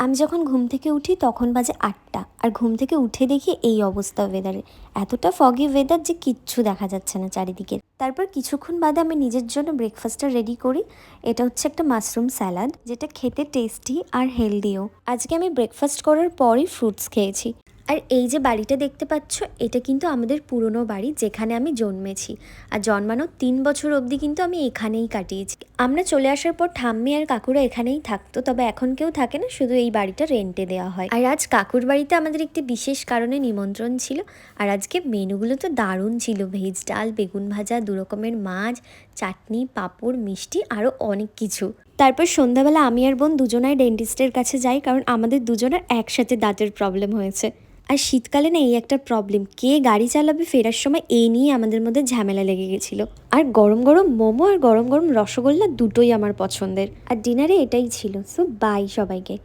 আমি যখন ঘুম থেকে উঠি তখন বাজে ৮টা, আর ঘুম থেকে উঠে দেখি এই অবস্থা ওয়েদারের। এতটা ফগি ওয়েদার যে কিচ্ছু দেখা যাচ্ছে না চারিদিকে। তারপর কিছুক্ষণ বাদে আমি নিজের জন্য ব্রেকফাস্টটা রেডি করি। এটা হচ্ছে একটা মাশরুম স্যালাড, যেটা খেতে টেস্টি আর হেলদিও। আজকে আমি ব্রেকফাস্ট করার পরই ফ্রুটস খেয়েছি। আর এই যে বাড়িটা দেখতে পাচ্ছ, এটা কিন্তু আমাদের পুরনো বাড়ি, যেখানে আমি জন্মেছি। আর জন্মানোর ৩ বছর অবধি কিন্তু আমি এখানেই কাটিয়েছি। আমরা চলে আসার পর ঠাম্মি আর কাকুরা এখানেই থাকতো, তবে এখন কেউ থাকে না, শুধু এই বাড়িটা রেন্টে দেওয়া হয়। আর আজ কাকুর বাড়িতে আমাদের একটি বিশেষ কারণে নিমন্ত্রণ ছিল। আর আজকে মেনুগুলো তো দারুণ ছিল, ভেজ ডাল, বেগুন ভাজা, ২ রকমের মাছ, চাটনি, পাঁপড়, মিষ্টি, আরও অনেক কিছু। তারপর সন্ধ্যাবেলা আমি আর বোন দুজনাই ডেন্টিস্টের কাছে যাই, কারণ আমাদের দুজনের একসাথে দাঁতের প্রবলেম হয়েছে। আর শীতকালে না এই একটা প্রবলেম, কে গাড়ি চালাবে ফেরার সময়, এই নিয়ে আমাদের মধ্যে ঝামেলা লেগে গেছিলো। আর গরম গরম মোমো আর গরম গরম রসগোল্লা দুটোই আমার পছন্দের। আর ডিনারে এটাই ছিল। সো বাই সবাইকে।